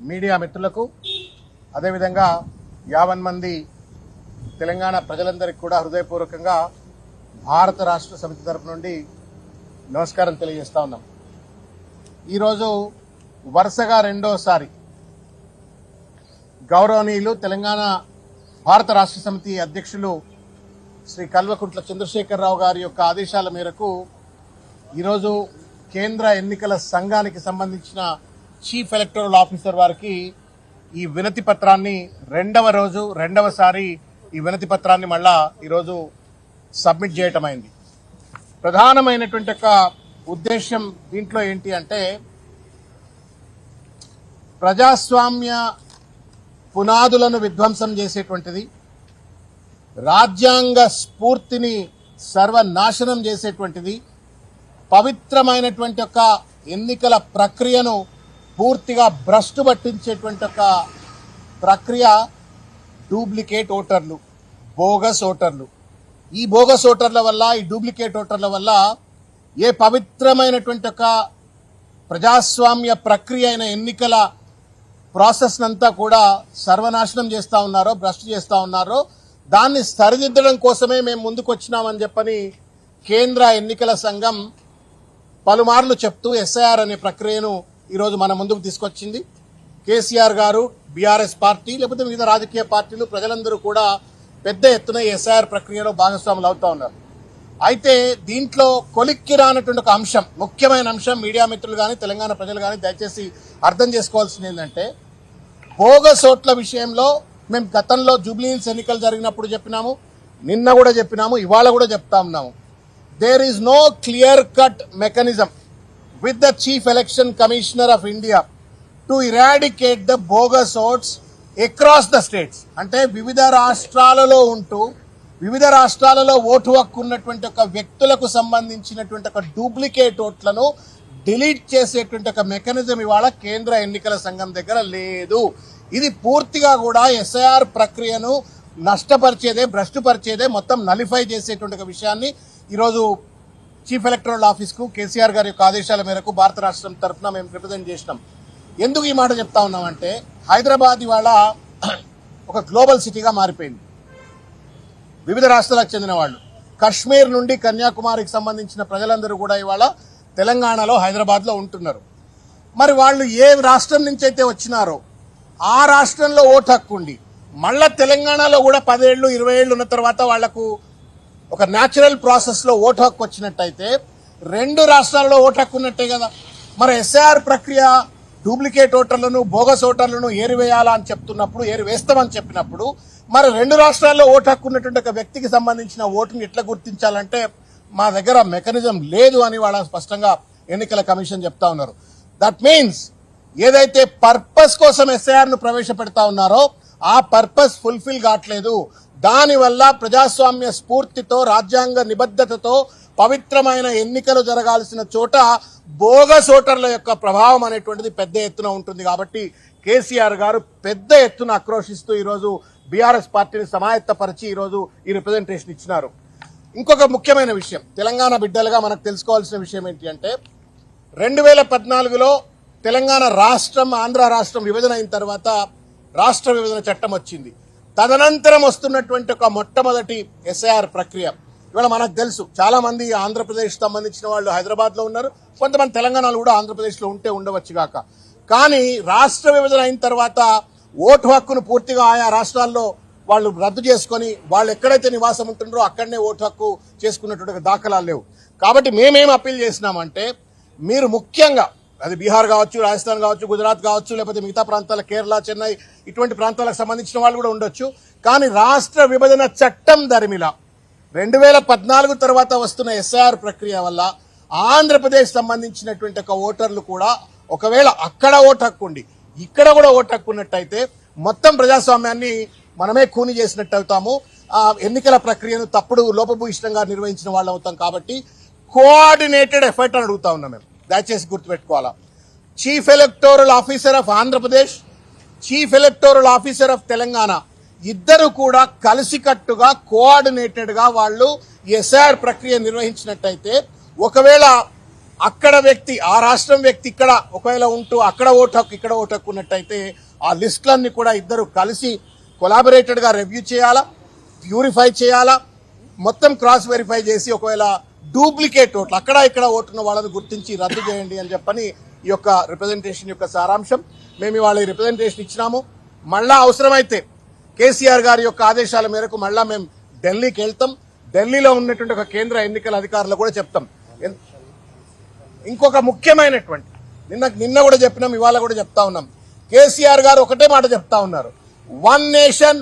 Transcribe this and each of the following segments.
Media మిత్రులకు అదేవిధంగా 50 మంది తెలంగాణ ప్రజలందరికీ కూడా హృదయపూర్వకంగా భారత రాష్ట్ర సమితి తరపు నుండి నమస్కారం తెలియజేస్తా ఉన్నాం. ఈరోజు వరుసగా రెండోసారి గౌరవనీయులు తెలంగాణ భారత రాష్ట్ర సమితి అధ్యక్షులు శ్రీ కల్వకుంట్ల చంద్రశేఖరరావు గారి యొక్క ఆదేశాల మేరకు ఈరోజు కేంద్ర ఎన్నికల సంఘానికి సంబంధించిన చీఫ్ ఎలక్టోరల్ ఆఫీసర్ వారికి ఈ వినతి పత్రాన్ని రెండవసారి ఈ వినతి పత్రాన్ని మళ్ళా ఈరోజు సబ్మిట్ చేయటం అయింది. ప్రధానమైనటువంటి ఒక ఉద్దేశం దీంట్లో ఏంటి అంటే, ప్రజాస్వామ్య పునాదులను విధ్వంసం చేసేటువంటిది, రాజ్యాంగ స్ఫూర్తిని సర్వనాశనం చేసేటువంటిది, పవిత్రమైనటువంటి ఒక ఎన్నికల ప్రక్రియను పూర్తిగా భ్రష్టు పట్టించేటువంటి ఒక ప్రక్రియ డూప్లికేట్ ఓటర్లు, బోగస్ ఓటర్లు. ఈ బోగస్ ఓటర్ల వల్ల, ఈ డూప్లికేట్ ఓటర్ల వల్ల ఏ పవిత్రమైనటువంటి ఒక ప్రజాస్వామ్య ప్రక్రియ అయిన ఎన్నికల ప్రాసెస్ అంతా కూడా సర్వనాశనం చేస్తూ ఉన్నారో, భ్రష్టు చేస్తూ ఉన్నారో, దాన్ని సరిదిద్దడం కోసమే మేము ముందుకు వచ్చినామని చెప్పని కేంద్ర ఎన్నికల సంఘం పలుమార్లు చెప్తూ ఎస్ఐఆర్ అనే ప్రక్రియను ఈరోజు మన ముందుకు తీసుకొచ్చింది. కేసీఆర్ గారు, బీఆర్ఎస్ పార్టీ, లేకపోతే వివిధ రాజకీయ పార్టీలు, ప్రజలందరూ కూడా పెద్ద ఎత్తున ఎస్ఐఆర్ ప్రక్రియలో భాగస్వాములు అవుతా ఉన్నారు. అయితే దీంట్లో కొలిక్కి రానటువంటి ఒక అంశం, ముఖ్యమైన అంశం, మీడియా మిత్రులు కానీ తెలంగాణ ప్రజలు కానీ దయచేసి అర్థం చేసుకోవాల్సింది ఏంటంటే, బోగస్ ఓట్ల విషయంలో మేము గతంలో జూబ్లీహిల్స్ ఎన్నికలు జరిగినప్పుడు చెప్పినాము, నిన్న కూడా చెప్పినాము, ఇవాళ కూడా చెప్తా ఉన్నాము. There is no clear cut mechanism with the chief election commissioner of India to eradicate the bogus votes across the states. అంటే వివిధ రాష్ట్రాలలో ఉంటూ, వివిధ రాష్ట్రాలలో ఓటు హక్కు ఉన్నటువంటి ఒక వ్యక్తులకు సంబంధించినటువంటి ఒక డూప్లికేట్ ఓట్లను డిలీట్ చేసేటువంటి ఒక మెకానిజం ఇవాళ కేంద్ర ఎన్నికల సంఘం దగ్గర లేదు. ఇది పూర్తిగా కూడా ఎస్ఐఆర్ ప్రక్రియను నష్టపరిచేదే, భ్రష్టుపరిచేదే, మొత్తం నలిఫై చేసేటువంటి ఒక విషయాన్ని ఈరోజు చీఫ్ ఎలక్టోరల్ ఆఫీస్కు కేసీఆర్ గారి యొక్క ఆదేశాల మేరకు భారత రాష్ట్రం తరఫున మేము రిప్రజెంట్ చేసినాం. ఎందుకు ఈ మాట చెప్తా ఉన్నామంటే, హైదరాబాద్ ఇవాళ ఒక గ్లోబల్ సిటీగా మారిపోయింది. వివిధ రాష్ట్రాలకు చెందిన వాళ్ళు, కశ్మీర్ నుండి కన్యాకుమారికి సంబంధించిన ప్రజలందరూ కూడా ఇవాళ తెలంగాణలో, హైదరాబాద్లో ఉంటున్నారు. మరి వాళ్ళు ఏ రాష్ట్రం నుంచి అయితే వచ్చినారో ఆ రాష్ట్రంలో ఓటు హక్కు ఉండి, మళ్ళా తెలంగాణలో కూడా 10 ఏళ్ళు 20 ఏళ్ళు ఉన్న తర్వాత వాళ్లకు ఒక న్యాచురల్ ప్రాసెస్లో ఓటు హక్కు వచ్చినట్టయితే 2 రాష్ట్రాల్లో ఓటు హక్కు ఉన్నట్టే కదా. మరి ఎస్ఐఆర్ ప్రక్రియ డూప్లికేట్ ఓటర్లను, బోగస్ ఓటర్లను ఏరివేయాలా అని చెప్తున్నప్పుడు, ఏరివేస్తామని చెప్పినప్పుడు, మరి 2 రాష్ట్రాల్లో ఓటు హక్కు ఉన్నటువంటి ఒక వ్యక్తికి సంబంధించిన ఓటుని ఎట్లా గుర్తించాలంటే మా దగ్గర మెకానిజం లేదు అని వాళ్ళ స్పష్టంగా ఎన్నికల కమిషన్ చెప్తా ఉన్నారు. దట్ మీన్స్ ఏదైతే పర్పస్ కోసం ఎస్ఐఆర్ ను ప్రవేశపెడతా ఉన్నారో ఆ పర్పస్ ఫుల్ఫిల్ కావట్లేదు. దానివల్ల ప్రజాస్వామ్య స్ఫూర్తితో, రాజ్యాంగ నిబద్ధతతో పవిత్రమైన ఎన్నికలు జరగాల్సిన చోట బోగస్ ఓటర్ల యొక్క ప్రభావం అనేటువంటిది పెద్ద ఎత్తున ఉంటుంది. కాబట్టి కేసీఆర్ గారు పెద్ద ఎత్తున ఆక్రోశిస్తూ ఈరోజు బీఆర్ఎస్ పార్టీని సమాయత్తపరిచి ఈరోజు ఈ రిప్రజెంటేషన్ ఇచ్చినారు. ఇంకొక ముఖ్యమైన విషయం, తెలంగాణ బిడ్డలుగా మనకు తెలుసుకోవాల్సిన విషయం ఏంటి అంటే, 2014లో తెలంగాణ రాష్ట్రం, ఆంధ్ర రాష్ట్రం విభజన అయిన తర్వాత రాష్ట్ర విభజన చట్టం వచ్చింది. తదనంతరం వస్తున్నటువంటి ఒక మొట్టమొదటి ఎస్ఐఆర్ ప్రక్రియ ఇవాళ మనకు తెలుసు. చాలా మంది ఆంధ్రప్రదేశ్ సంబంధించిన వాళ్ళు హైదరాబాద్లో ఉన్నారు, కొంతమంది తెలంగాణలో కూడా ఆంధ్రప్రదేశ్లో ఉంటే ఉండవచ్చు గాక. కానీ రాష్ట్ర విభజన అయిన తర్వాత ఓటు హక్కును పూర్తిగా ఆయా రాష్ట్రాల్లో వాళ్ళు రద్దు చేసుకొని వాళ్ళు ఎక్కడైతే నివాసం ఉంటుండ్రో అక్కడనే ఓటు హక్కు చేసుకున్నటువంటి దాఖలాలు లేవు. కాబట్టి మేమేం అప్పీల్ చేసినామంటే, మీరు ముఖ్యంగా అది బీహార్ కావచ్చు, రాజస్థాన్ కావచ్చు, గుజరాత్ కావచ్చు, లేకపోతే మిగతా ప్రాంతాల కేరళ, చెన్నై ఇటువంటి ప్రాంతాలకు సంబంధించిన వాళ్ళు కూడా ఉండొచ్చు. కానీ రాష్ట్ర విభజన చట్టం దరిమిలా 2014 తర్వాత వస్తున్న ఎస్ఐఆర్ ప్రక్రియ వల్ల ఆంధ్రప్రదేశ్ సంబంధించినటువంటి ఒక ఓటర్లు కూడా ఒకవేళ అక్కడ ఓటు హక్కు ఉండి ఇక్కడ కూడా ఓటు హక్కు ఉన్నట్టయితే మొత్తం ప్రజాస్వామ్యాన్ని మనమే కూని చేసినట్టు అవుతాము. ఎన్నికల ప్రక్రియను తప్పుడు, లోపభూయిష్టంగా నిర్వహించిన వాళ్ళు అవుతాం. కాబట్టి కోఆర్డినేటెడ్ ఎఫర్ట్ అని అడుగుతా ఉన్నాం మేము. దయచేసి గుర్తుపెట్టుకోవాలా, chief electoral officer of Andhra Pradesh, chief electoral officer of Telangana ఇద్దరు కూడా కలిసికట్టుగా, కోఆర్డినేటెడ్ గా వాళ్ళు ఎస్ఐఆర్ ప్రక్రియ నిర్వహించినట్టయితే, ఒకవేళ అక్కడ వ్యక్తి ఆ రాష్ట్రం వ్యక్తి ఇక్కడ ఒకవేళ ఉంటూ అక్కడ ఓటు హక్కు ఇక్కడ ఓటు హక్కు ఉన్నట్టయితే ఆ లిస్టులన్నీ కూడా ఇద్దరు కలిసి కొలాబరేటెడ్గా రివ్యూ చేయాలా, ప్యూరిఫై చేయాలా, మొత్తం క్రాస్ వెరిఫై చేసి ఒకవేళ డూప్లికేట్ ఓట్లు అక్కడ ఇక్కడ ఓటున్న వాళ్ళని గుర్తించి రద్దు చేయండి అని చెప్పని ఈ యొక్క రిప్రజెంటేషన్ యొక్క సారాంశం. మేము ఇవాళ ఈ రిప్రజెంటేషన్ ఇచ్చినాము. మళ్ళా అవసరమైతే కేసీఆర్ గారి యొక్క ఆదేశాల మేరకు మళ్ళా మేము ఢిల్లీకి వెళ్తాం. ఢిల్లీలో ఉన్నటువంటి ఒక కేంద్ర ఎన్నికల అధికారులు కూడా చెప్తాం. ఇంకొక ముఖ్యమైనటువంటి నిన్న కూడా చెప్పినాం, ఇవాళ కూడా చెప్తా ఉన్నాం. కేసీఆర్ గారు ఒకటే మాట చెప్తా ఉన్నారు, 1 నేషన్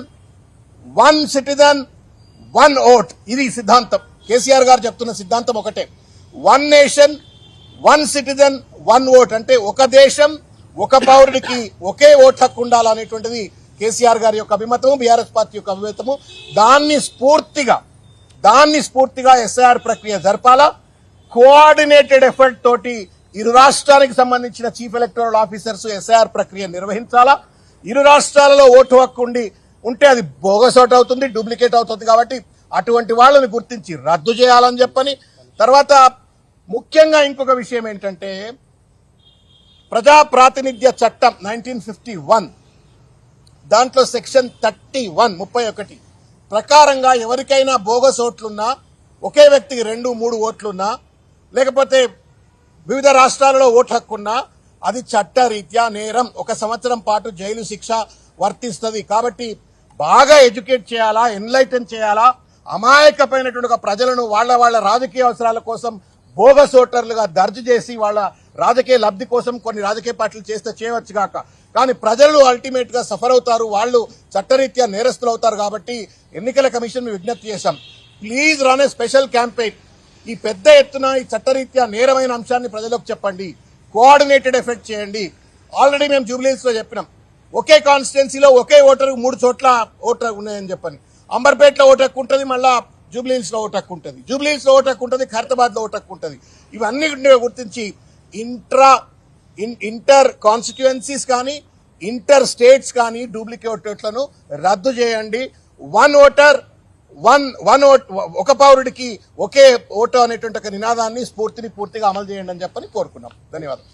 1 సిటిజన్ 1 ఓట్. ఇది సిద్ధాంతం. కేసీఆర్ గారు చెప్తున్న సిద్ధాంతం ఒకటే, 1 నేషన్ 1 సిటిజన్ 1 ఓట్. అంటే ఒక దేశం ఒక పౌరుడికి ఒకే ఓటు హక్కు ఉండాలనేటువంటిది కేసీఆర్ గారి యొక్క అభిమతము, బీఆర్ఎస్ పార్టీ యొక్క అభిమతము. దాన్ని స్ఫూర్తిగా ఎస్ఐఆర్ ప్రక్రియ జరపాలా. కోఆర్డినేటెడ్ ఎఫర్ట్ తోటి ఇరు రాష్ట్రానికి సంబంధించిన చీఫ్ ఎలక్టరల్ ఆఫీసర్స్ ఎస్ఐఆర్ ప్రక్రియ నిర్వహించాలా. ఇరు రాష్ట్రాలలో ఓటు హక్కు ఉంటే అది బోగస్ ఓటు అవుతుంది, డూప్లికేట్ అవుతుంది. కాబట్టి అటువంటి వాళ్ళని గుర్తించి రద్దు చేయాలని చెప్పని. తర్వాత ముఖ్యంగా ఇంకొక విషయం ఏంటంటే, ప్రజా ప్రాతినిధ్య చట్టం 1951 దాంట్లో సెక్షన్ 31 ప్రకారంగా ఎవరికైనా బోగస్ ఓట్లున్నా, ఒకే వ్యక్తికి 2-3 ఓట్లున్నా, లేకపోతే వివిధ రాష్ట్రాలలో ఓటు హక్కున్నా అది చట్టరీత్యా నేరం. 1 సంవత్సరం పాటు జైలు శిక్ష వర్తిస్తుంది. కాబట్టి బాగా ఎడ్యుకేట్ చేయాలా, ఎన్లైటన్ చేయాలా. అమాయకమైనటువంటి ఒక ప్రజలను వాళ్ళ రాజకీయ అవసరాల కోసం బోగస్ ఓటర్లుగా దర్జు చేసి వాళ్ళ రాజకీయ లబ్ధి కోసం కొన్ని రాజకీయ పార్టీలు చేస్తే చేయవచ్చు కాక, కానీ ప్రజలు అల్టిమేట్ గా సఫర్ అవుతారు, వాళ్ళు చట్టరీత్యా నేరస్తులు అవుతారు. కాబట్టి ఎన్నికల కమిషన్ విజ్ఞప్తి చేశాం, please run A special campaign. ఈ పెద్ద ఎత్తున ఈ చట్టరీత్యా నేరమైన అంశాన్ని ప్రజలకు చెప్పండి, కోఆర్డినేటెడ్ ఎఫెక్ట్ చేయండి. ఆల్రెడీ మేము జూబ్లీహిల్స్ లో చెప్పినాం, ఒకే కాన్స్టిట్యున్సీలో ఒకే ఓటరు 3 చోట్ల ఓటర్ ఉన్నాయని చెప్పని. అంబర్పేటలో ఓటు హక్కు ఉంటుంది, మళ్ళా జూబ్లీహిల్స్ లో ఓటు హక్కు ఉంటుంది, జూబ్లీహిల్స్ లో ఓటు హక్కు ఉంటుంది, ఖైరతాబాద్ లో ఓటు హక్కు ఉంటుంది. ఇవన్నీ గుర్తించి ఇంటర్ కాన్స్టిట్యుయెన్సీస్ కానీ ఇంటర్ స్టేట్స్ కానీ డూప్లికేట్ ఓట్లను రద్దు చేయండి. 1 ఓటర్ 1 ఓట్, ఒక పౌరుడికి ఒకే ఓటు అనేటువంటి ఒక నినాదాన్ని పూర్తిగా అమలు చేయండి అని చెప్పని కోరుకున్నాం. ధన్యవాదాలు.